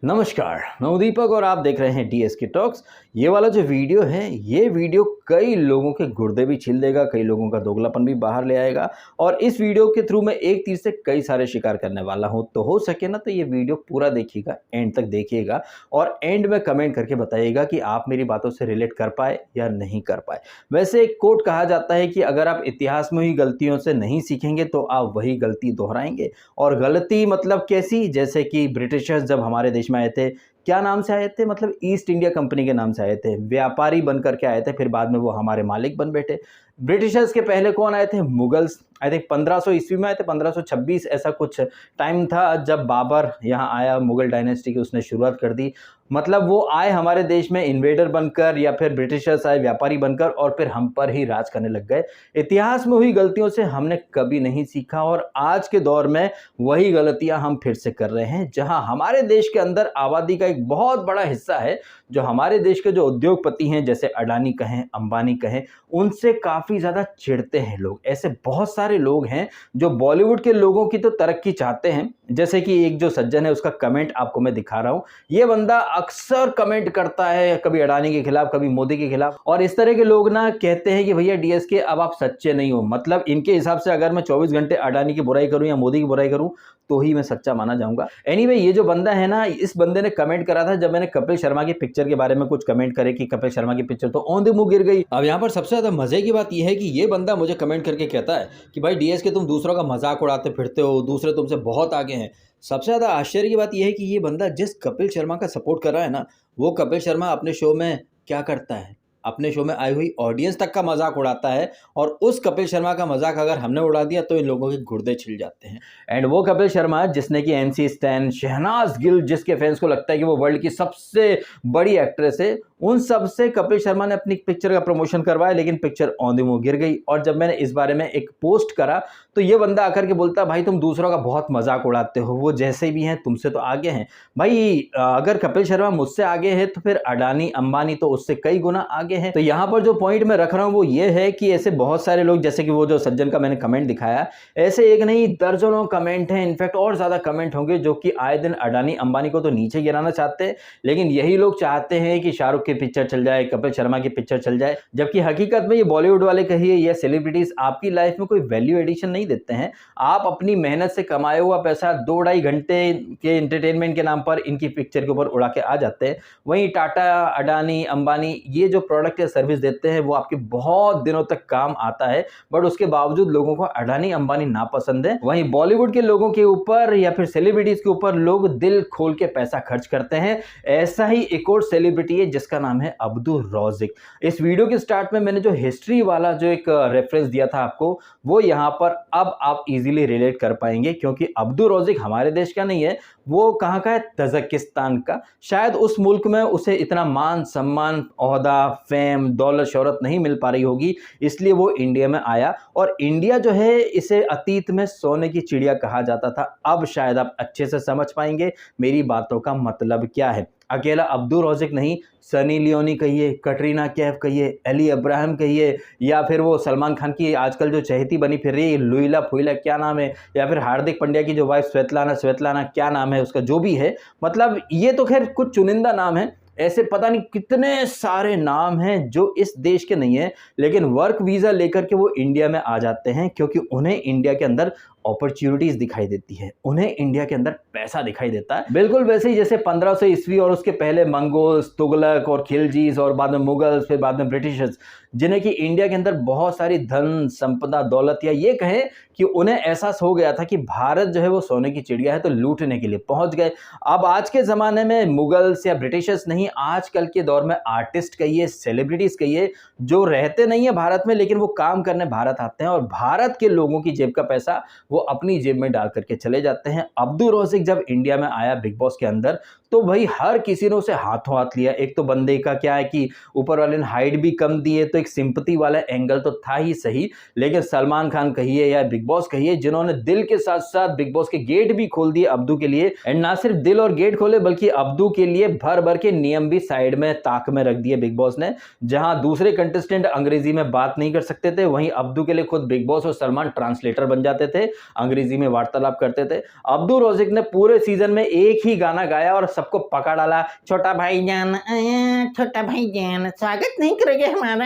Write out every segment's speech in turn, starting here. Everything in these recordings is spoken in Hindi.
नमस्कार, मैं हूं दीपक और आप देख रहे हैं डीएसके टॉक्स। ये वाला जो वीडियो है, ये वीडियो कई लोगों के गुर्दे भी छील देगा, कई लोगों का दोगलापन भी बाहर ले आएगा। और इस वीडियो के थ्रू मैं एक तीर से कई सारे शिकार करने वाला हूं। तो हो सके ना तो ये वीडियो पूरा देखिएगा, एंड तक देखिएगा और एंड में कमेंट करके बताइएगा कि आप मेरी बातों से रिलेट कर पाए या नहीं कर पाए। वैसे एक कोट कहा जाता है कि अगर आप इतिहास में हुई गलतियों से नहीं सीखेंगे तो आप वही गलती दोहराएंगे। और गलती मतलब कैसी? जैसे कि ब्रिटिशर्स जब हमारे देश में आए थे, क्या नाम से आए थे? मतलब ईस्ट इंडिया कंपनी के नाम से आए थे, व्यापारी बन करके आए थे, फिर बाद में वो हमारे मालिक बन बैठे। ब्रिटिशर्स के पहले कौन आए थे? मुगल्स। आई थिंक 1500 ईस्वी में आए थे, 1526 ऐसा कुछ टाइम था जब बाबर यहाँ आया, मुगल डायनेस्टी की उसने शुरुआत कर दी। मतलब वो आए हमारे देश में इन्वेडर बनकर, या फिर ब्रिटिशर्स आए व्यापारी बनकर और फिर हम पर ही राज करने लग गए। इतिहास में हुई गलतियों से हमने कभी नहीं सीखा और आज के दौर में वही गलतियां हम फिर से कर रहे हैं, जहां हमारे देश के अंदर आबादी का एक बहुत बड़ा हिस्सा है जो हमारे देश के जो उद्योगपति हैं, जैसे अडानी कहें, अंबानी कहें, उनसे काफी ज्यादा चिढ़ते हैं लोग। ऐसे बहुत सारे लोग हैं जो बॉलीवुड के लोगों की तो तरक्की चाहते हैं। जैसे कि एक जो सज्जन है, उसका कमेंट आपको मैं दिखा रहा हूं। ये बंदा अक्सर कमेंट करता है, कभी अडानी के खिलाफ, कभी मोदी के खिलाफ। और इस तरह के लोग ना कहते हैं कि भैया डीएसके अब आप सच्चे नहीं हो। मतलब इनके हिसाब से अगर मैं 24 घंटे अडानी की बुराई करूं या मोदी की बुराई करूं तो ही मैं सच्चा माना जाऊंगा। एनीवे, ये जो बंदा है ना, इस बंदे ने कमेंट करा था जब मैंने कपिल शर्मा की पिक्चर के बारे में कुछ कमेंट करे कि कपिल शर्मा की पिक्चर तो औंधे मुंह गिर गई। अब यहाँ पर सबसे ज्यादा मजे की बात यह है कि ये बंदा मुझे कमेंट करके कहता है कि भाई डीएसके तुम दूसरों का मजाक उड़ाते फिरते हो, दूसरे तुमसे बहुत आगे हैं। सबसे ज्यादा आश्चर्य की बात यह है कि ये बंदा जिस कपिल शर्मा का सपोर्ट कर रहा है ना, वो कपिल शर्मा अपने शो में क्या करता है? अपने शो में आई हुई ऑडियंस तक का मजाक उड़ाता है। और उस कपिल शर्मा का मजाक अगर हमने उड़ा दिया तो इन लोगों के गुर्दे छिल जाते हैं। एंड वो कपिल शर्मा जिसने कि एमसी स्टैन, शहनाज गिल, जिसके फैंस को लगता है कि वो वर्ल्ड की सबसे बड़ी एक्ट्रेस है, उन सब से कपिल शर्मा ने अपनी पिक्चर का प्रमोशन करवाया, लेकिन पिक्चर औंधे मुंह गिर गई। और जब मैंने इस बारे में एक पोस्ट करा तो ये बंदा आकर के बोलता, भाई तुम दूसरों का बहुत मजाक उड़ाते हो, वो जैसे भी हैं तुमसे तो आगे हैं। भाई अगर कपिल शर्मा मुझसे आगे है तो फिर अडानी अंबानी तो उससे कई गुना आगे हैं। तो यहाँ पर जो पॉइंट मैं रख रहा हूँ वो ये है कि ऐसे बहुत सारे लोग, जैसे कि वो जो सज्जन का मैंने कमेंट दिखाया, ऐसे एक नहीं दर्जनों कमेंट हैं, इनफैक्ट और ज्यादा कमेंट होंगे, जो कि आए दिन अडानी अंबानी को तो नीचे गिराना चाहते हैं, लेकिन यही लोग चाहते हैं कि शाहरुख की पिक्चर चल जाए, कपिल शर्मा की पिक्चर चल जाए। जबकि हकीकत में ये बॉलीवुड वाले कहिए या सेलिब्रिटीज आपकी लाइफ में कोई वैल्यू एडिशन नहीं देते हैं। आप अपनी मेहनत से कमाया हुआ पैसा 2-2.5 घंटे के एंटरटेनमेंट के नाम पर इनकी पिक्चर के ऊपर उड़ा के आ जाते हैं। वहीं टाटा, अडानी, अंबानी ये जो प्रोडक्ट या सर्विस देते हैं वो आपके बहुत दिनों तक काम आता है, बट उसके बावजूद लोगों को अडानी अंबानी नापसंद है। वहीं बॉलीवुड के लोगों के ऊपर या फिर सेलिब्रिटीज के ऊपर लोग दिल खोल के पैसा खर्च करते हैं। ऐसा ही एक और सेलिब्रिटी है जिसका नाम है अब्दुल रौजिक। इस वीडियो के स्टार्ट में मैंने जो हिस्ट्री वाला जो एक रेफरेंस दिया था आपको, वो यहाँ पर अब आप इजीली रिलेट कर पाएंगे, क्योंकि अब्दुल रौजिक हमारे देश का नहीं है, वो कहाँ का है? तजाकिस्तान का। शायद उस मुल्क में उसे इतना मान सम्मान, ओहदा, फेम, दौलत, शोहरत नहीं मिल पा रही होगी, इसलिए वो इंडिया में आया। और इंडिया जो है, इसे अतीत में सोने की चिड़िया कहा जाता था। अब शायद आप अच्छे से समझ पाएंगे मेरी बातों का मतलब क्या है। अकेला अब्दुल रौजिक नहीं, सनी लियोनी कहिए, कटरीना कैफ कहिए, अली अब्राहम कहिए, या फिर वो सलमान खान की आजकल जो चहेती बनी फिर रही है लुइला फुइला, क्या नाम है, या फिर हार्दिक पांड्या की जो वाइफ स्वेतलाना क्या नाम है उसका, जो भी है, मतलब ये तो खैर कुछ चुनिंदा नाम है। ऐसे पता नहीं कितने सारे नाम हैं जो इस देश के नहीं है, लेकिन वर्क वीजा लेकर के वो इंडिया में आ जाते हैं, क्योंकि उन्हें इंडिया के अंदर अपॉर्चुनिटीज दिखाई देती है, उन्हें इंडिया के अंदर पैसा दिखाई देता है। बिल्कुल वैसे ही जैसे 1500 ईस्वी और उसके पहले मंगोल्स, तुगलक और खिलजीज, और बाद में मुगल्स, फिर बाद में ब्रिटिशर्स, जिन्हें कि इंडिया के अंदर बहुत सारी धन संपदा दौलत, या ये कहें कि उन्हें एहसास हो गया था कि भारत जो है वो सोने की चिड़िया है, तो लूटने के लिए पहुंच गए। अब आज के जमाने में मुगल्स या ब्रिटिशर्स नहीं, आजकल के दौर में आर्टिस्ट कहिए, सेलिब्रिटीज कहिए, जो रहते नहीं है भारत में लेकिन वो काम करने भारत आते हैं और भारत के लोगों की जेब का पैसा वो अपनी जेब में डाल करके चले जाते हैं। अब्दुल रौजिक जब इंडिया में आया बिग बॉस के अंदर, तो भाई हर किसी ने उसे हाथों हाथ लिया। एक तो बंदे का क्या है कि ऊपर वाले ने हाइट भी कम दी है, तो एक सिंपैथी वाला एंगल तो था ही सही, लेकिन सलमान खान कहिए या बिग बॉस कहिए, जिन्होंने दिल के साथ साथ बिग बॉस के गेट भी खोल दिए अब्दू के लिए। एंड ना सिर्फ दिल और गेट खोले, बल्कि अब्दू के लिए भर भर के नियम भी साइड में ताक में रख दिए बिग बॉस ने। जहां दूसरे कंटेस्टेंट अंग्रेजी में बात नहीं कर सकते थे, वहीं अब्दू के लिए खुद बिग बॉस और सलमान ट्रांसलेटर बन जाते थे, अंग्रेजी में वार्तालाप करते थे। अब्दुल रौजिक ने पूरे सीजन में एक ही गाना गाया और सबको पकड़ डाला, छोटा भाईजान आया, छोटा भाईजान स्वागत नहीं करोगे हमारा,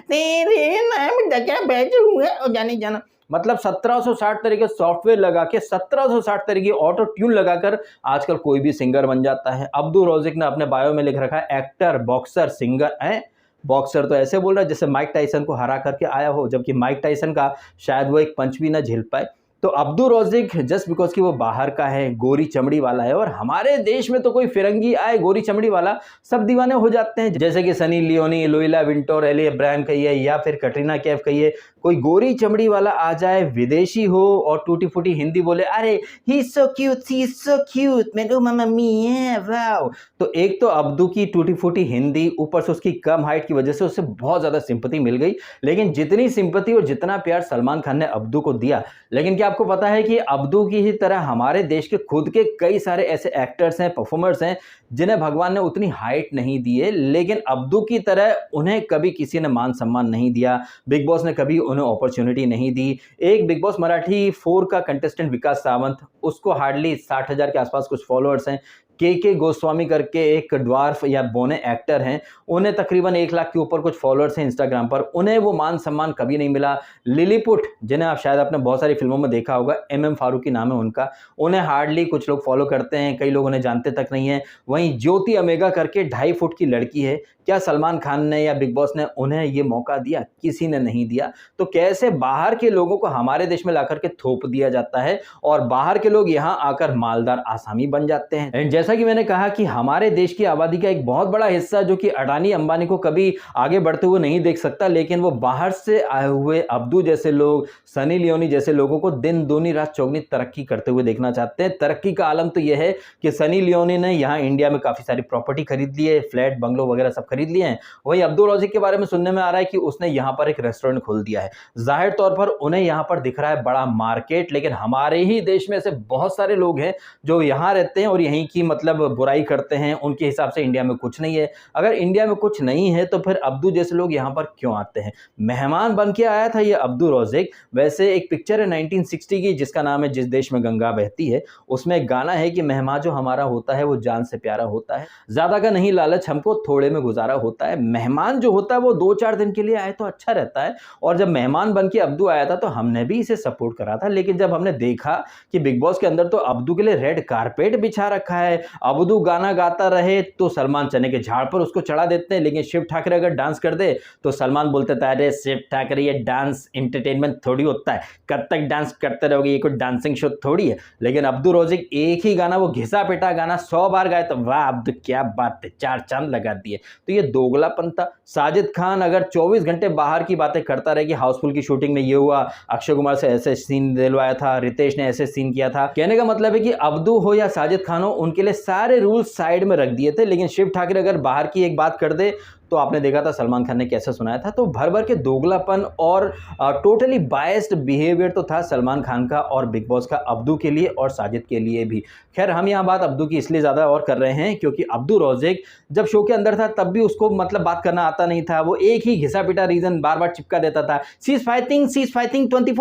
तेरे नाम दगा बैज हुआ और जाने जाना। मतलब 1760 तरह के सॉफ्टवेयर लगा के 1760 तरह की ऑटो ट्यून लगाकर आजकल कोई भी सिंगर बन जाता है। अब्दू रौज़िक ने अपने बायो में लिख रखा है एक्टर, बॉक्सर, सिंगर है। बॉक्सर तो ऐसे बोल रहा है जैसे माइक टाइसन को हरा करके आया हो, जबकि माइक टाइसन का शायद वो एक पंच भी ना झेल पाए। तो अब्दू रौज़िक जस्ट बिकॉज कि वो बाहर का है, गोरी चमड़ी वाला है, और हमारे देश में तो कोई फिरंगी आए गोरी चमड़ी वाला सब दीवाने हो जाते हैं। जैसे कि सनी लियोनी, लुइला विंटोर, एली अब्राहम कहिए या फिर कटरीना कैफ कहिए, कोई गोरी चमड़ी वाला आ जाए, विदेशी हो और टूटी फूटी हिंदी बोले, अरे he is so cute, she is so cute, मैं कहूँ मामा मिया वाओ। तो एक तो अब्दू की टूटी फूटी हिंदी, ऊपर से उसकी कम हाइट की वजह से उससे बहुत ज़्यादा सिंपैथी मिल गई। लेकिन जितनी सिंपैथी और जितना प्यार सलमान खान ने अब्दू को दिया, लेकिन क्या आपको पता है कि अब्दू की ही तरह हमारे देश के खुद के कई सारे ऐसे एक्टर्स हैं, परफॉर्मर्स हैं, जिन्हें भगवान ने उतनी हाइट नहीं दी है, लेकिन अब्दू की तरह उन्हें कभी किसी ने मान सम्मान नहीं दिया, बिग बॉस ने कभी उन्हें अपॉर्चुनिटी नहीं दी। एक बिग बॉस मराठी 4 का कंटेस्टेंट विकास सावंत, उसको हार्डली 60,000 के आसपास कुछ फॉलोअर्स हैं। के गोस्वामी करके एक ड्वार्फ या बोने एक्टर हैं, उन्हें तकरीबन 1 लाख के ऊपर कुछ फॉलोअर्स हैं इंस्टाग्राम पर, उन्हें वो मान सम्मान कभी नहीं मिला। लिलीपुट, जिन्हें आप शायद अपने बहुत सारी फिल्मों में देखा होगा, MM फारूकी नाम है उनका, उन्हें हार्डली कुछ लोग फॉलो करते हैं, कई लोग उन्हें जानते तक नहीं है। वहीं ज्योति अमेगा करके 2.5 फुट की लड़की है, क्या सलमान खान ने या बिग बॉस ने उन्हें ये मौका दिया? किसी ने नहीं दिया। तो कैसे बाहर के लोगों को हमारे देश में लाकर के थोप दिया जाता है और बाहर के लोग यहाँ आकर मालदार आसामी बन जाते हैं। एंड जैसा कि मैंने कहा कि हमारे देश की आबादी का एक बहुत बड़ा हिस्सा जो कि अडानी अंबानी को कभी आगे बढ़ते हुए नहीं देख सकता, लेकिन वो बाहर से आए हुए अब्दू जैसे लोग, सनी लियोनी जैसे लोगों को दिन दूनी रात चौगनी तरक्की करते हुए देखना चाहते हैं। तरक्की का आलम तो यह है कि सनी लियोनी ने यहाँ इंडिया में काफी सारी प्रॉपर्टी खरीद ली है, फ्लैट बंगलो वगैरह सब खरीद लिए हैं। वहीं अब्दू रौज़िक के बारे में सुनने में आ रहा है कि उसने यहाँ पर एक रेस्टोरेंट खोल दिया है। जाहिर तौर पर उन्हें यहाँ पर दिख रहा है बड़ा मार्केट, लेकिन हमारे ही देश में ऐसे बहुत सारे लोग हैं जो यहाँ रहते हैं और यहीं की मतलब बुराई करते हैं। उनके हिसाब से इंडिया में कुछ नहीं है। अगर इंडिया में कुछ नहीं है तो फिर अब्दू जैसे लोग यहाँ पर क्यों आते हैं? मेहमान बन के आया था ये अब्दू रौज़िक। वैसे एक पिक्चर है 1960 की जिसका नाम है जिस देश में गंगा बहती है, उसमें एक गाना है कि मेहमान जो हमारा होता है वो जान से प्यारा होता है, ज्यादा का नहीं लालच हमको थोड़े में गुजारा होता है। मेहमान जो होता है वो 2-4 दिन के लिए आए तो अच्छा रहता है, और जब मेहमान बन के अब्दू आया था तो हमने भी इसे सपोर्ट करा था। लेकिन जब हमने देखा कि बिग बॉस के अंदर तो अब्दू के लिए रेड कारपेट बिछा रखा है, अब्दू गाना गाता रहे तो सलमान चने के झाड़ पर उसको चढ़ा देते हैं, लेकिन शिव ठाकरे अगर डांस कर दे तो सलमान बोलते था अरे शिव ठाकरे ये डांस एंटरटेनमेंट थोड़ी होता है, कब तक डांस करते रहोगे, ये कोई डांसिंग शो थोड़ी है। लेकिन अब्दू रौज़िक एक ही गाना, वो घिसा पिटा गाना 100 बार गाए तो वाह अब्दू क्या बात है, 4 चांद लगा दिए। तो ये दोगलापन था। साजिद खान अगर 24 घंटे बाहर की बातें करता रहे कि हाउसफुल की शूटिंग में ये हुआ, अक्षय कुमार से ऐसे सीन दिलवाया था, रितेश ने ऐसे सीन किया था, कहने का मतलब है कि अब्दू हो या साजिद खान हो, उनके लिए सारे रूल्स साइड में रख दिए थे। लेकिन शिव ठाकरे अगर बाहर की एक बात कर दे तो आपने देखा था सलमान खान ने कैसे सुनाया था। तो भर भर के दोगलापन और टोटली बायस्ड बिहेवियर तो था सलमान खान का और बिग बॉस का अब्दू के लिए और साजिद के लिए भी। खैर हम यहाँ बात अब्दू की इसलिए ज़्यादा और कर रहे हैं क्योंकि अब्दू रौज़िक जब शो के अंदर था तब भी उसको मतलब बात करना आता नहीं था। वो एक ही घिसा पिटा रीज़न बार बार चिपका देता था, she is fighting 24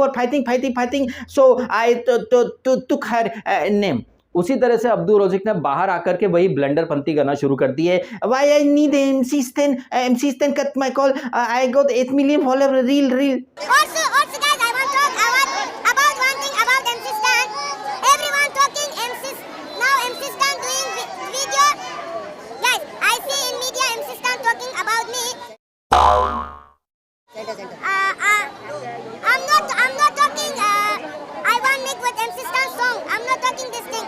fighting so I took her name. उसी तरह से अब्दू रौज़िक ने बाहर आकर के वही ब्लेंडर पंथी करना शुरू कर दी है। Why I need MC10 cut my call, I got 8 million follower reel. Also guys, I want to talk about one thing about MC Stan. Everyone talking MC. Now MC Stan doing video. Guys, I see in media MC Stan talking about me. I'm not talking. I want make with MC Stan song. I'm not talking this thing.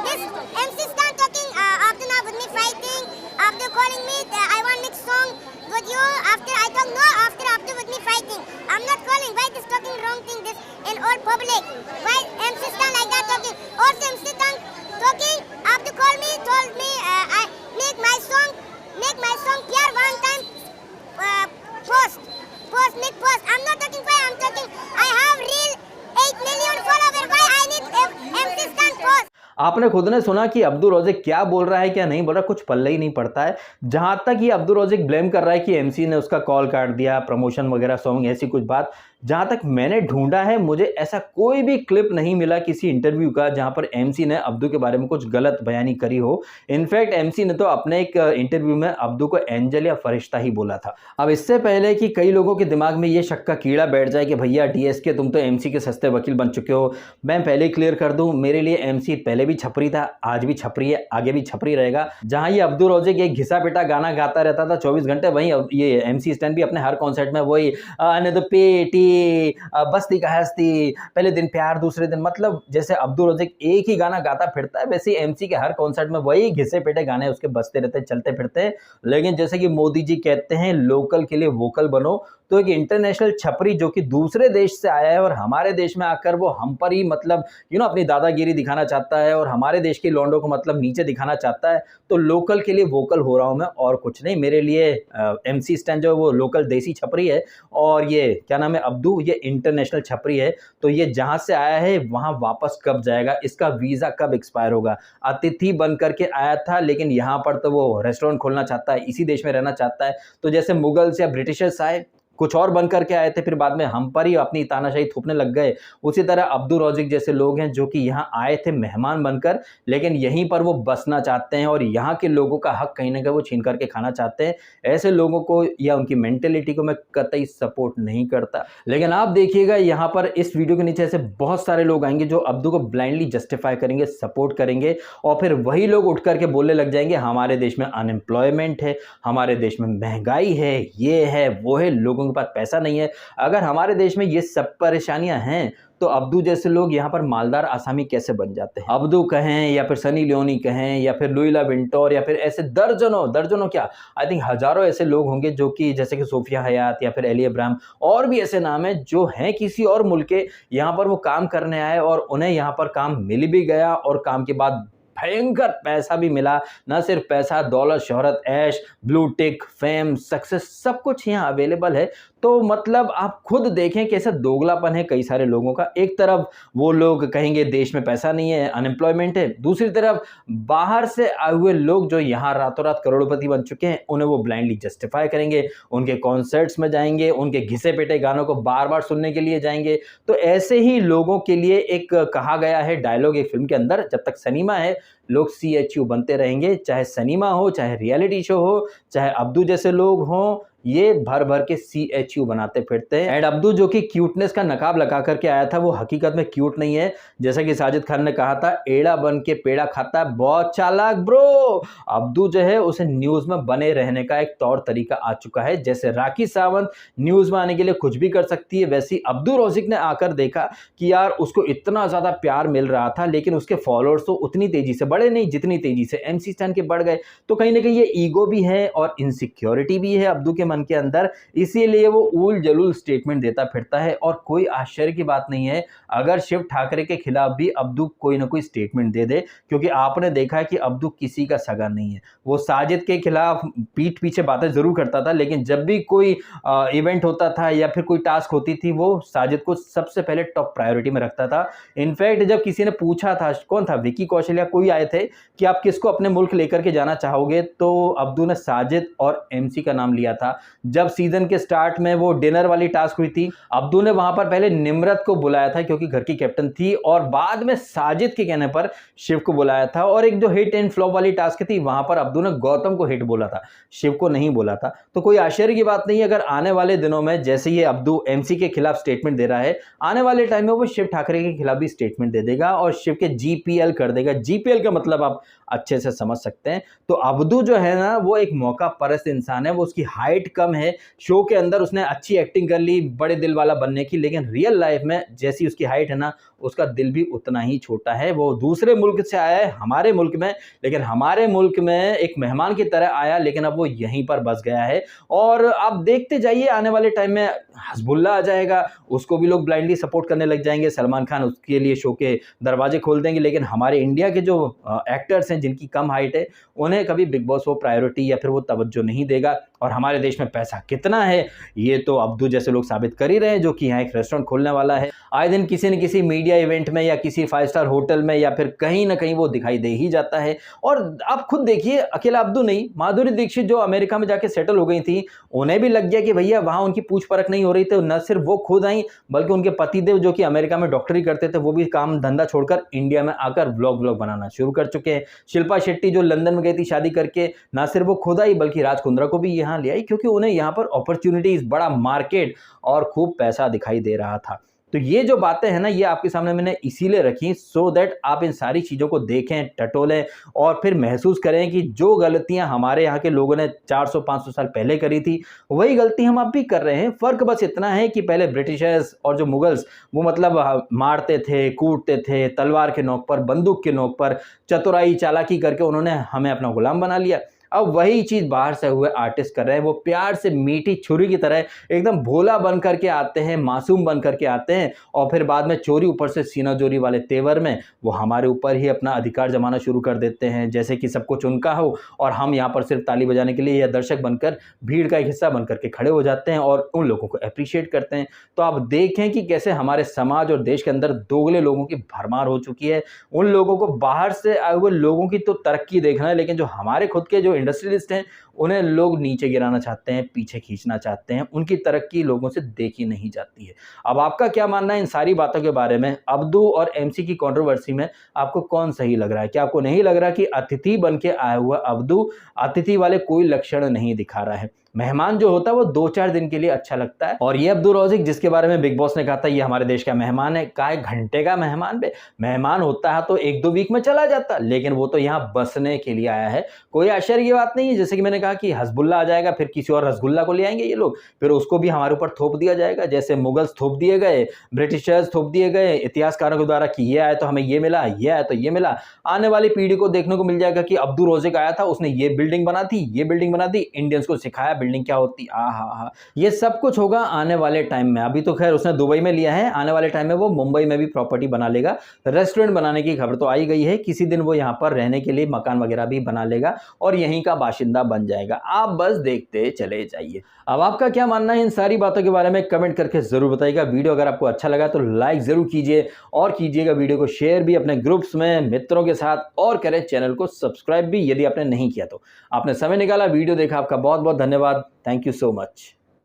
This MC Stan talking. After now with me fighting. After calling me, I want make song with you. After I talk no. After with me fighting. I'm not calling. Why this talking wrong thing this in all public? Why MC Stan like that talking? Also MC Stan talking. After call me, told me I make my song clear one time. Post. I'm not talking why I'm talking. I have real 8 million followers. Why I need MC Stan post? आपने खुद ने सुना कि अब्दू रौज़िक क्या बोल रहा है क्या नहीं बोल रहा, कुछ पल्ले ही नहीं पड़ता है। जहां तक ये अब्दू रौज़िक ब्लेम कर रहा है कि एमसी ने उसका कॉल काट दिया, प्रमोशन वगैरह सॉन्ग ऐसी कुछ बात, जहाँ तक मैंने ढूंढा है मुझे ऐसा कोई भी क्लिप नहीं मिला किसी इंटरव्यू का जहाँ पर एमसी ने अब्दू के बारे में कुछ गलत बयानी करी हो। इनफैक्ट एमसी ने तो अपने एक इंटरव्यू में अब्दू को एंजल या फरिश्ता ही बोला था। अब इससे पहले कि कई लोगों के दिमाग में ये शक का कीड़ा बैठ जाए कि भैया डीएसके तुम तो एमसी के सस्ते वकील बन चुके हो, मैं पहले ही क्लियर कर दूं, मेरे लिए एमसी पहले भी छपरी था, आज भी छपरी है, आगे भी छपरी रहेगा। जहां ये अब्दू रोज़िक एक घिसा पिटा गाना गाता रहता था 24 घंटे, वहीं ये एमसी स्टैन भी अपने हर कॉन्सर्ट में वही आने दो पेटी, बस्ती का हस्ती, पहले दिन प्यार दूसरे दिन, मतलब जैसे अब्दू रोज़िक एक ही गाना गाता फिरता है वैसे ही एमसी के हर कॉन्सर्ट में वही घिसे पिटे गाने उसके बजते रहते चलते फिरते। लेकिन जैसे कि मोदी जी कहते हैं लोकल के लिए वोकल बनो, तो एक इंटरनेशनल छपरी जो कि दूसरे देश से आया है और हमारे देश में आकर वो हम पर ही मतलब अपनी दादागिरी दिखाना चाहता है और हमारे देश के लौंडों को मतलब नीचे दिखाना चाहता है, तो लोकल के लिए वोकल हो रहा हूं मैं और कुछ नहीं। मेरे लिए एमसी स्टैन जो है वो लोकल देसी छपरी है और ये क्या नाम है अब्दू, ये इंटरनेशनल छपरी है। तो ये जहां से आया है वहां वापस कब जाएगा, इसका वीजा कब एक्सपायर होगा। अतिथि बन करके आया था लेकिन यहाँ पर तो वो रेस्टोरेंट खोलना चाहता है, इसी देश में रहना चाहता है। तो जैसे मुगल्स या ब्रिटिशर्स आए कुछ और बन करके आए थे, फिर बाद में हम पर ही अपनी तानाशाही थोपने लग गए, उसी तरह अब्दू रोज़िक जैसे लोग हैं जो कि यहाँ आए थे मेहमान बनकर लेकिन यहीं पर वो बसना चाहते हैं और यहाँ के लोगों का हक कहीं ना कहीं वो छीन करके खाना चाहते हैं। ऐसे लोगों को या उनकी मेंटेलिटी को मैं कतई सपोर्ट नहीं करता। लेकिन आप देखिएगा यहाँ पर इस वीडियो के नीचे ऐसे बहुत सारे लोग आएंगे जो अब्दू को ब्लाइंडली जस्टिफाई करेंगे, सपोर्ट करेंगे और फिर वही लोग उठ करके बोलने लग जाएंगे हमारे देश में अनएम्प्लॉयमेंट है, हमारे देश में महंगाई है, ये है वो है, लोगों के पास पैसा नहीं है। अगर हमारे देश में ये सब परेशानियां हैं तो अब्दू जैसे लोग यहाँ पर मालदार आसामी कैसे बन जाते हैं। अब्दू कहें या फिर सनी लियोनी कहें या फिर लुइला विंटोर या फिर ऐसे दर्जनों क्या आई थिंक हजारों ऐसे लोग होंगे जो कि जैसे कि सोफिया हयात या फिर एली अब्राहम और भी ऐसे नाम हैं जो हैं किसी और मुल्क के, यहाँ पर वो काम करने आए और उन्हें यहाँ पर काम मिल भी गया और काम के बाद भयंकर पैसा भी मिला। ना सिर्फ पैसा, दौलत, शोहरत, ऐश, ब्लू टिक, फेम, सक्सेस, सब कुछ यहाँ अवेलेबल है। तो मतलब आप खुद देखें कैसा दोगलापन है कई सारे लोगों का। एक तरफ वो लोग कहेंगे देश में पैसा नहीं है, अनएम्प्लॉयमेंट है, दूसरी तरफ बाहर से आए हुए लोग जो यहाँ रातों रात करोड़पति बन चुके हैं उन्हें वो ब्लाइंडली जस्टिफाई करेंगे, उनके कॉन्सर्ट्स में जाएंगे, उनके घिसे पिटे गानों को बार बार सुनने के लिए जाएंगे। तो ऐसे ही लोगों के लिए एक कहा गया है डायलॉग एक फिल्म के अंदर, जब तक सिनेमा है लोग CHU बनते रहेंगे, चाहे सिनेमा हो, चाहे रियलिटी शो हो, चाहे अब्दू जैसे लोग हों, ये भर भर के CHU बनाते फिरते हैं। एंड अब्दू जो कि क्यूटनेस का नकाब लगा करके आया था वो हकीकत में क्यूट नहीं है। जैसा कि साजिद खान ने कहा था एड़ा बन के पेड़ा खाता है, बहुत चालाक ब्रो। अब्दू जो है उसे न्यूज में बने रहने का एक तौर तरीका आ चुका है। जैसे राखी सावंत न्यूज में आने के लिए कुछ भी कर सकती है, वैसे ही अब्दू रोज़िक ने आकर देखा कि यार उसको इतना ज्यादा प्यार मिल रहा था लेकिन उसके फॉलोअर्स तो उतनी तेजी से बढ़े नहीं जितनी तेजी से MC स्टैन के बढ़ गए। तो कहीं ना कहीं ये ईगो भी है और इनसिक्योरिटी भी है अब्दू के मन के अंदर, इसीलिए वो उल जलूल स्टेटमेंट देता फिरता है। और कोई आश्चर्य की बात नहीं है अगर शिव ठाकरे के खिलाफ भी अब्दू कोई ना कोई स्टेटमेंट दे दे, क्योंकि आपने देखा है कि अब्दू किसी का सगा नहीं है। वो साजिद के खिलाफ पीठ पीछे बातें जरूर करता था लेकिन जब भी कोई इवेंट होता था या फिर कोई टास्क होती थी वो साजिद को सबसे पहले टॉप प्रायोरिटी में रखता था। इनफैक्ट जब किसी ने पूछा था, कौन था, विकी कौशल या कोई आए थे कि आप किसको अपने मुल्क लेकर के जाना चाहोगे, तो अब्दू ने साजिद और MC का नाम लिया था। जब सीजन के स्टार्ट में वो डिनर वाली टास्क हुई थी अब्दू ने वहां पर पहले निम्रत को बुलाया था क्योंकि घर की कैप्टन थी और बाद में साजिद के कहने पर शिव को बुलाया था। और एक जो हिट एंड फ्लॉप वाली टास्क थी वहां पर अब्दू ने गौतम को हिट बोला था, शिव को नहीं बोला था। तो कोई आश्चर्य की बात नहीं है अगर आने वाले दिनों में जैसे ये अब्दू MC के खिलाफ स्टेटमेंट दे रहा है, आने वाले टाइम में वो शिव ठाकरे के खिलाफ भी स्टेटमेंट दे देगा और शिव के GPL कर देगा। GPL का मतलब आप अच्छे से समझ सकते हैं। तो अब्दू जो है ना वो एक मौका परस्त इंसान है। वो उसकी हाइट कम है, शो के अंदर उसने अच्छी एक्टिंग कर ली बड़े दिल वाला बनने की, लेकिन रियल लाइफ में जैसी उसकी हाइट है ना उसका दिल भी उतना ही छोटा है। वो दूसरे मुल्क से आया है हमारे मुल्क में, लेकिन हमारे मुल्क में एक मेहमान की तरह आया लेकिन अब वो यहीं पर बस गया है। और आप देखते जाइए आने वाले टाइम में हस्बुल्ला आ जाएगा, उसको भी लोग ब्लाइंडली सपोर्ट करने लग जाएंगे, सलमान खान उसके लिए शो के दरवाजे खोल देंगे। लेकिन हमारे इंडिया के जो एक्टर्स हैं जिनकी कम हाइट है उन्हें कभी बिग बॉस वो प्रायोरिटी या फिर वो तवज्जो नहीं देगा। और हमारे देश में पैसा कितना है ये तो अब्दू जैसे लोग साबित कर ही रहे हैं, जो कि यहाँ एक रेस्टोरेंट खोलने वाला है। आए दिन किसी न किसी मीडिया इंडिया इवेंट में या किसी 5 स्टार होटल में या फिर कहीं ना कहीं वो दिखाई दे ही जाता है। और आप खुद देखिए, अकेला अब्दू नहीं, माधुरी दीक्षित जो अमेरिका में जाके सेटल हो गई थी, उन्हें भी लग गया कि भैया वहां उनकी पूछ परख नहीं हो रही थी। न सिर्फ वो खुद आई, बल्कि उनके पतिदेव जो कि अमेरिका में डॉक्टरी करते थे, वो भी काम धंधा छोड़कर इंडिया में आकर व्लॉग बनाना शुरू कर चुके हैं। शिल्पा शेट्टी जो लंदन में गई थी शादी करके, ना सिर्फ वो खुद आई बल्कि राज कुंद्रा को भी यहाँ ले आई, क्योंकि उन्हें यहाँ पर अपॉर्चुनिटीज, बड़ा मार्केट और खूब पैसा दिखाई दे रहा था। तो ये जो बातें हैं ना, ये आपके सामने मैंने इसीलिए रखी सो दैट आप इन सारी चीज़ों को देखें, टटोलें और फिर महसूस करें कि जो गलतियां हमारे यहाँ के लोगों ने 400-500 साल पहले करी थी, वही गलती हम अब भी कर रहे हैं। फ़र्क बस इतना है कि पहले ब्रिटिशर्स और जो मुगल्स, वो मतलब मारते थे, कूटते थे, तलवार के नोक पर, बंदूक के नोक पर, चतुराई चालाकी करके उन्होंने हमें अपना गुलाम बना लिया। अब वही चीज़ बाहर से हुए आर्टिस्ट कर रहे हैं। वो प्यार से मीठी छुरी की तरह एकदम भोला बन करके आते हैं, मासूम बन करके आते हैं, और फिर बाद में चोरी, ऊपर से सीना चोरी वाले तेवर में वो हमारे ऊपर ही अपना अधिकार जमाना शुरू कर देते हैं, जैसे कि सब कुछ उनका हो और हम यहाँ पर सिर्फ ताली बजाने के लिए या दर्शक बनकर भीड़ का एक हिस्सा बन करके खड़े हो जाते हैं और उन लोगों को अप्रिशिएट करते हैं। तो आप देखें कि कैसे हमारे समाज और देश के अंदर दोगले लोगों की भरमार हो चुकी है। उन लोगों को, बाहर से आए हुए लोगों की तो तरक्की देखना है, लेकिन जो हमारे खुद के जो इंडस्ट्रियलिस्ट हैं, उन्हें लोग नीचे गिराना चाहते हैं, पीछे खींचना चाहते हैं। उनकी तरक्की लोगों से देखी नहीं जाती है। अब आपका क्या मानना है इन सारी बातों के बारे में? अब्दू और एमसी की कंट्रोवर्सी में आपको कौन सही लग रहा है? क्या आपको नहीं लग रहा कि अतिथि बन के आया हुआ अब्दू अतिथि वाले कोई लक्षण नहीं दिखा रहा है? मेहमान जो होता है वो 2-4 दिन के लिए अच्छा लगता है, और ये अब्दू रौज़िक जिसके बारे में बिग बॉस ने कहा था ये हमारे देश का मेहमान है, का एक घंटे का मेहमान बे, मेहमान होता है तो 1-2 वीक में चला जाता, लेकिन वो तो यहाँ बसने के लिए आया है। कोई आश्चर्य की बात नहीं है। जैसे कि मैंने कहा कि हज़बुल्ला आ जाएगा, फिर किसी और रसगुल्ला को ले आएंगे ये लोग, फिर उसको भी हमारे ऊपर थोप दिया जाएगा, जैसे मुगल्स थोप दिए गए, ब्रिटिशर्स थोप दिए गए इतिहासकारों के द्वारा कि ये आया तो हमें ये मिला, ये आया तो ये मिला। आने वाली पीढ़ी को देखने को मिल जाएगा कि अब्दू रौज़िक आया था, उसने ये बिल्डिंग बना दी, ये बिल्डिंग बना दी, इंडियंस को सिखाया बिल्डिंग क्या होती। हाँ, ये सब कुछ होगा आने वाले टाइम में। अभी तो खैर उसने दुबई में लिया है, आने वाले टाइम में वो मुंबई में भी प्रॉपर्टी बना लेगा। रेस्टोरेंट बनाने की खबर तो आई गई है, किसी दिन वो यहाँ पर रहने के लिए मकान वगैरह भी बना लेगा और यहीं का बाशिंदा बन जाएगा। आप बस देखते चले जाइए। अब आपका क्या मानना है इन सारी बातों के बारे में? कमेंट करके जरूर बताइएगा। वीडियो अगर आपको अच्छा लगा तो लाइक जरूर कीजिए और कीजिएगा वीडियो को शेयर भी अपने ग्रुप्स में, मित्रों के साथ, और करें चैनल को सब्सक्राइब भी यदि आपने नहीं किया तो। आपने समय निकाला, वीडियो देखा, आपका बहुत बहुत धन्यवाद। Thank you so much.